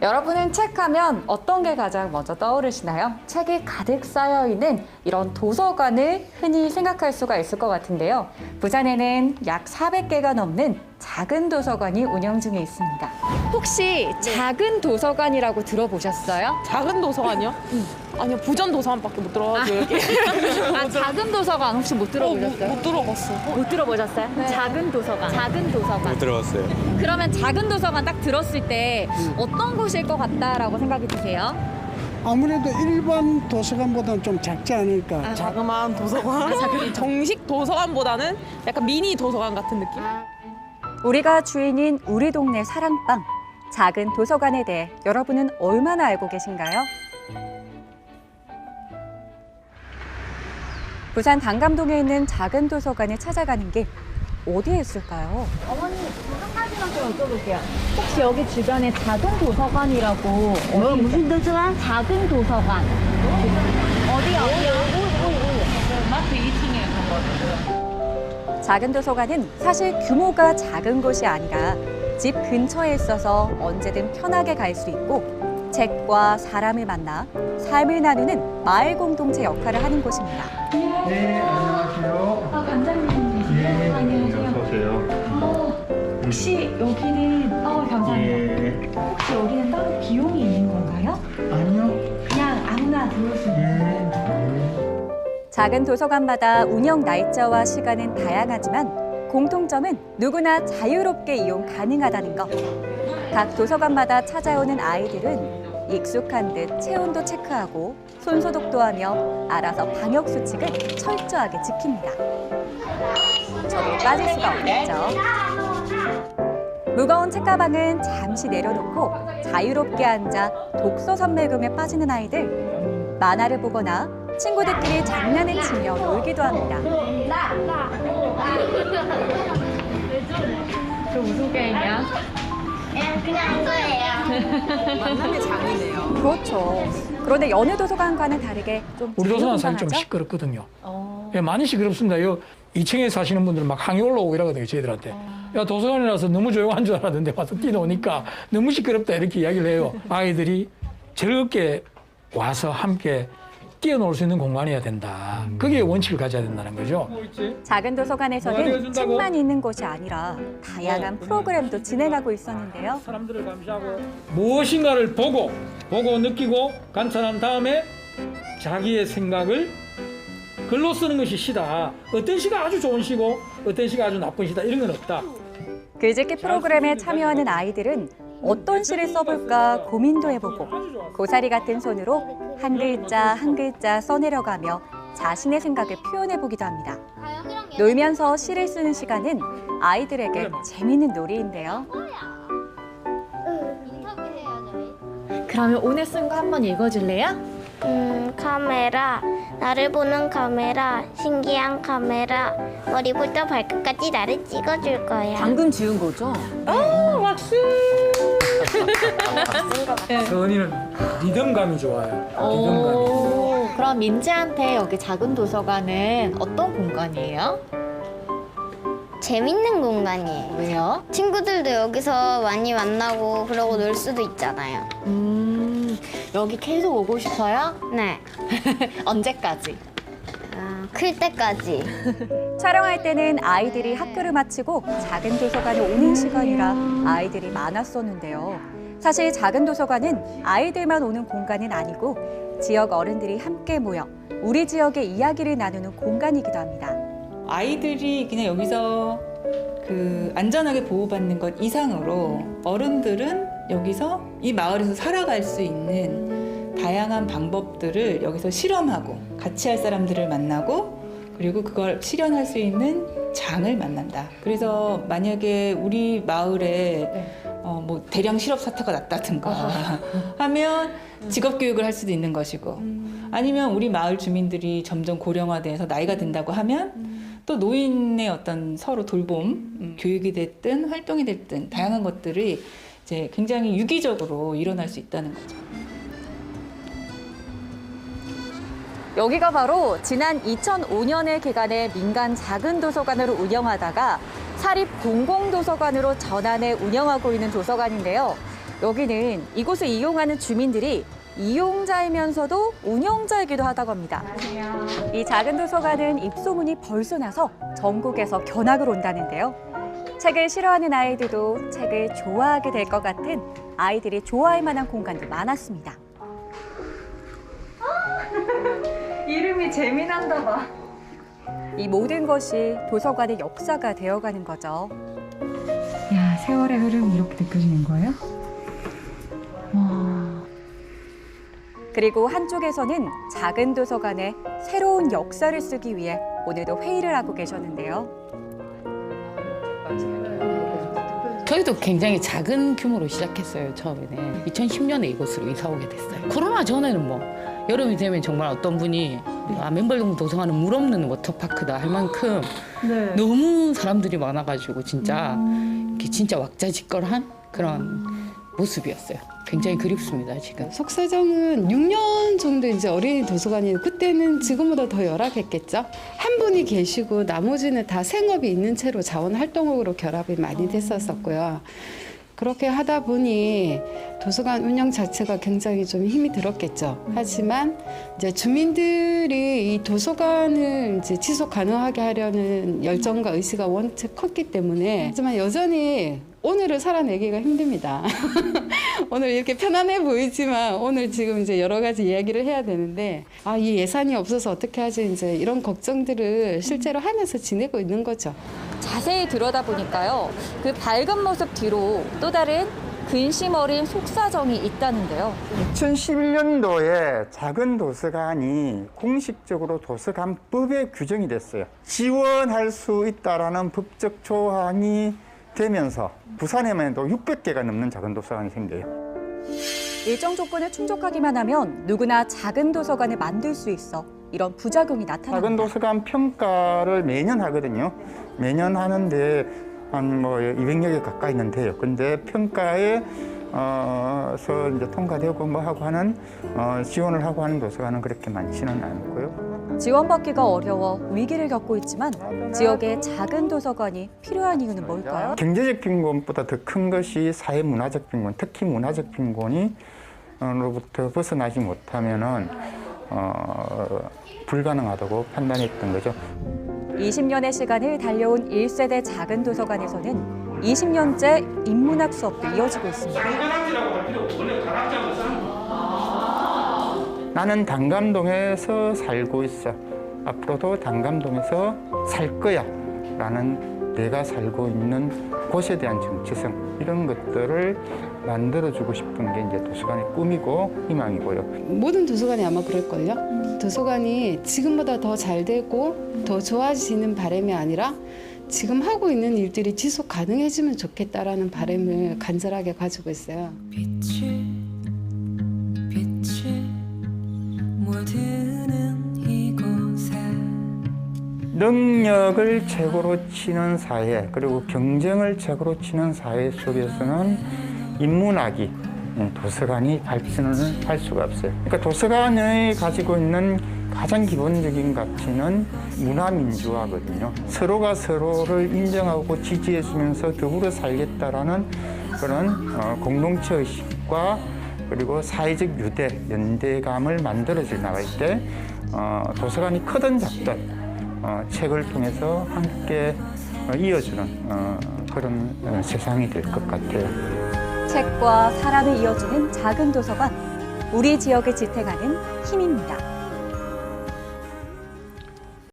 여러분은 책하면 어떤 게 가장 먼저 떠오르시나요? 책이 가득 쌓여 있는 이런 도서관을 흔히 생각할 수가 있을 것 같은데요. 부산에는 약 400개가 넘는 작은 도서관이 운영 중에 있습니다. 혹시 작은 도서관이라고 들어보셨어요? 작은 도서관이요? 아니요, 부전 도서관밖에 못 들어가지고 여기. 작은 도서관 혹시 못 들어보셨어요? 못 들어봤어. 못 들어보셨어요? 네. 작은 도서관. 작은 도서관. 못 들어봤어요. 그러면 작은 도서관 딱 들었을 때 어떤 곳일 것 같다라고 생각이 드세요? 아무래도 일반 도서관보다는 좀 작지 않을까. 자그마한 도서관. 정식 도서관보다는 약간 미니 도서관 같은 느낌? 우리가 주인인 우리 동네 사랑방. 작은 도서관에 대해 여러분은 얼마나 알고 계신가요? 부산 단감동에 있는 작은 도서관을 찾아가는 길 어디에 있을까요? 어머니, 한 가지만 좀 여쭤볼게요. 혹시 여기 주변에 작은 도서관이라고 무슨 도서관? 작은 도서관 어디야? 마트 2층에 작은 도서관은 사실 규모가 작은 곳이 아니라 집 근처에 있어서 언제든 편하게 갈 수 있고 책과 사람을 만나 삶을 나누는 마을 공동체 역할을 하는 곳입니다. 네, 안녕하세요. 관장님이시죠? 네, 어서 오세요. 혹시 여기는 감사합니다. 예, 혹시 여기는 따로 비용이 있는 건가요? 아니요. 그냥 아무나 들어올 수 있는 건가요? 예, 작은 도서관마다 운영 날짜와 시간은 다양하지만 공통점은 누구나 자유롭게 이용 가능하다는 것. 각 도서관마다 찾아오는 아이들은 익숙한 듯 체온도 체크하고 손소독도 하며 알아서 방역 수칙을 철저하게 지킵니다. 저도 빠질 수가 없겠죠. 무거운 책가방은 잠시 내려놓고 자유롭게 앉아 독서 선물금에 빠지는 아이들. 만화를 보거나 친구들끼리 장난을 치며 놀기도 합니다. 그 무슨 게임이야? 그냥 거예요. 만남의 장이네요. 그렇죠. 그런데 여느 도서관과는 다르게 좀 우리 도서관 사실 좀 자유분방하죠? 시끄럽거든요. 예, 많이 시끄럽습니다. 요 2층에 사시는 분들은 막 항의 올라오고 이러거든요, 저희들한테. 야, 도서관이라서 너무 조용한 줄 알았는데 와서 뛰어오니까 너무 시끄럽다 이렇게 이야기를 해요. 아이들이 즐겁게 와서 함께 뛰어놀 수 있는 공간이어야 된다. 그게 원칙을 가져야 된다는 거죠. 작은 도서관에서는 책만 있는 곳이 아니라 다양한 프로그램도 진행하고 있었는데요. 사람들을 감시하고 무엇인가를 보고 느끼고 관찰한 다음에 자기의 생각을 글로 쓰는 것이 시다. 어떤 시가 아주 좋은 시고 어떤 시가 아주 나쁜 시다. 이런 건 없다. 글짓기 프로그램에 참여하는 아이들은 어떤 시를 써볼까 고민도 해보고 고사리 같은 손으로 한 글자 한 글자 써내려가며 자신의 생각을 표현해보기도 합니다. 놀면서 시를 쓰는 시간은 아이들에게 재미있는 놀이인데요. 그러면 오늘 쓴 거 한번 읽어줄래요? 카메라, 나를 보는 카메라, 신기한 카메라, 머리부터 발끝까지 나를 찍어줄 거야. 방금 지은 거죠? 선이는 리듬감이 좋아요. 리듬감이. 오, 그럼 민지한테 여기 작은 도서관은 어떤 공간이에요? 재밌는 공간이에요. 왜요? 친구들도 여기서 많이 만나고 그러고 놀 수도 있잖아요. 여기 계속 오고 싶어요? 네, 언제까지? 클 때까지. 촬영할 때는 아이들이 학교를 마치고 작은 도서관에 오는 시간이라 아이들이 많았었는데요. 사실 작은 도서관은 아이들만 오는 공간은 아니고 지역 어른들이 함께 모여 우리 지역의 이야기를 나누는 공간이기도 합니다. 아이들이 그냥 여기서 안전하게 보호받는 것 이상으로 어른들은 여기서 이 마을에서 살아갈 수 있는 다양한 방법들을 여기서 실험하고 같이 할 사람들을 만나고 그리고 그걸 실현할 수 있는 장을 만난다. 그래서 만약에 우리 마을에 뭐 대량 실업 사태가 났다든가 하면 직업 교육을 할 수도 있는 것이고 아니면 우리 마을 주민들이 점점 고령화돼서 나이가 든다고 하면 또 노인의 어떤 서로 돌봄, 교육이 됐든 활동이 됐든 다양한 것들이 이제 굉장히 유기적으로 일어날 수 있다는 거죠. 여기가 바로 지난 2005년에 개관해 민간 작은 도서관으로 운영하다가 사립 공공도서관으로 전환해 운영하고 있는 도서관인데요. 여기는 이곳을 이용하는 주민들이 이용자이면서도 운영자이기도 하다고 합니다. 이 작은 도서관은 입소문이 벌써 나서 전국에서 견학을 온다는데요. 책을 싫어하는 아이들도 책을 좋아하게 될 것 같은 아이들이 좋아할 만한 공간도 많았습니다. 이름이 재미난다 봐. 이 모든 것이 도서관의 역사가 되어가는 거죠. 야, 세월의 흐름이 이렇게 느껴지는 거예요? 와. 그리고 한쪽에서는 작은 도서관에 새로운 역사를 쓰기 위해 오늘도 회의를 하고 계셨는데요. 저희도 굉장히 작은 규모로 시작했어요, 처음에는. 2010년에 이곳으로 이사 오게 됐어요. 코로나 전에는 뭐 여름이 되면 정말 어떤 분이 맨발동 도서관은 물 없는 워터파크다 할 만큼 너무 사람들이 많아가지고 진짜 이렇게 진짜 왁자지껄한 그런 모습이었어요. 굉장히 그립습니다, 지금. 속사정은 6년 정도 이제 어린이 도서관이에요. 그때는 지금보다 더 열악했겠죠. 한 분이 계시고 나머지는 다 생업이 있는 채로 자원활동으로 결합이 많이 됐었고요. 그렇게 하다 보니 도서관 운영 자체가 굉장히 좀 힘이 들었겠죠. 하지만 이제 주민들이 이 도서관을 이제 지속 가능하게 하려는 열정과 의지가 원체 컸기 때문에 하지만 여전히 오늘을 살아내기가 힘듭니다. 오늘 이렇게 편안해 보이지만 오늘 지금 이제 여러 가지 이야기를 해야 되는데 이 예산이 없어서 어떻게 하지 이제 이런 걱정들을 실제로 하면서 지내고 있는 거죠. 자세히 들여다보니까요. 그 밝은 모습 뒤로 또 다른 근심 어린 속사정이 있다는데요. 2011년도에 작은 도서관이 공식적으로 도서관법에 규정이 됐어요. 지원할 수 있다라는 법적 조항이 되면서 부산에만 해도 600개가 넘는 작은 도서관이 생겨요. 일정 조건을 충족하기만 하면 누구나 작은 도서관을 만들 수 있어 이런 부작용이 나타납니다. 작은 도서관 평가를 매년 하거든요. 매년 하는데 한 뭐 200여 개 가까이 있는데요. 근데 평가에 서 이제 통과되고 뭐 하고 하는 지원을 하고 하는 도서관은 그렇게 많지는 않고요. 지원받기가 어려워 위기를 겪고 있지만 지역에 작은 도서관이 필요한 이유는 뭘까요? 경제적 빈곤보다 더 큰 것이 사회문화적 빈곤, 특히 문화적 빈곤이 로부터 벗어나지 못하면은 불가능하다고 판단했던 거죠. 20년의 시간을 달려온 1세대 작은 도서관에서는 20년째 인문학 수업도 이어지고 있습니다. 나는 단감동에서 살고 있어. 앞으로도 단감동에서 살 거야. 라는 내가 살고 있는 곳에 대한 정체성 이런 것들을 만들어주고 싶은 게 이제 도서관의 꿈이고 희망이고요. 모든 도서관이 아마 그럴걸요. 도서관이 지금보다 더 잘 되고 더 좋아지는 바람이 아니라 지금 하고 있는 일들이 지속 가능해지면 좋겠다라는 바람을 간절하게 가지고 있어요. 빛이 물드는 이곳에 능력을 최고로 치는 사회 그리고 경쟁을 최고로 치는 사회 속에서는 인문학이 도서관이 발전을 할 수가 없어요. 그러니까 도서관이 가지고 있는 가장 기본적인 가치는 문화민주화거든요. 서로가 서로를 인정하고 지지해주면서 더불어 살겠다라는 그런 공동체 의식과 그리고 사회적 유대, 연대감을 만들어져 나갈 때 도서관이 크든 작든 책을 통해서 함께 이어주는 그런 세상이 될 것 같아요. 책과 사람을 이어주는 작은 도서관, 우리 지역을 지탱하는 힘입니다.